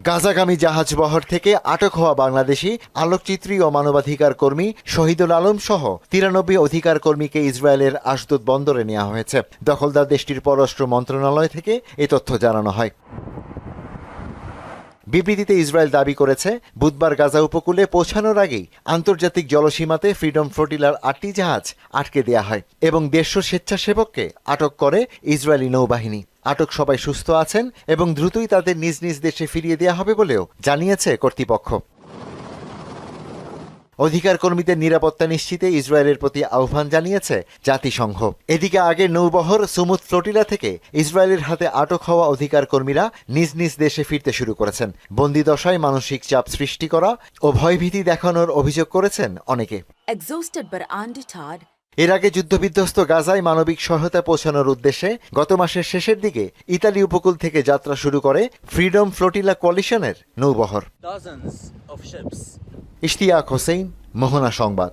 গাজাগামী জাহাজবহর থেকে আটক হওয়া বাংলাদেশি আলোকচিত্রী ও মানবাধিকার কর্মী শহীদুল আলম সহ 93 অধিকার কর্মীকে ইসরায়েলের আশদুদ বন্দরে নেওয়া হয়েছে। দখলদার দেশটির পররাষ্ট্র মন্ত্রণালয় থেকে এ তথ্য জানানো হয়। বিবৃতিতে ইসরায়েল দাবি করেছে, বুধবার গাজা উপকূলে পৌঁছানোর আগেই আন্তর্জাতিক জলসীমাতে ফ্রিডম ফ্লোটিলার 8টি জাহাজ আটকে দেয়া হয় এবং 150 স্বেচ্ছাসেবককে আটক করে ইসরায়েলি নৌবাহিনী। আটক সবাই সুস্থ আছেন এবং দ্রুতই তাদের নিজ নিজ দেশে ফিরিয়ে দেওয়া হবে বলেও জানিয়েছে কর্তৃপক্ষ। অধিকার কর্মীদের নিরাপত্তা নিশ্চিতে ইসরায়েলের প্রতি আহ্বান জানিয়েছে জাতিসংঘ। এদিকে আগের নৌবহর সুমুদ ফ্লোটিলা থেকে ইসরায়েলের হাতে আটক হওয়া অধিকার কর্মীরা নিজ নিজ দেশে ফিরতে শুরু করেছেন। বন্দি দশায় মানসিক চাপ সৃষ্টি করা ও ভয়ভীতি দেখানোর অভিযোগ করেছেন অনেকে। এর আগে যুদ্ধবিধ্বস্ত গাজায় মানবিক সহায়তা পৌঁছানোর উদ্দেশ্যে গত মাসের শেষের দিকে ইতালি উপকূল থেকে যাত্রা শুরু করে ফ্রিডম ফ্লোটিলা কোয়ালিশনের নৌবহর। ইশতিয়াক হোসেন, মোহনা সংবাদ।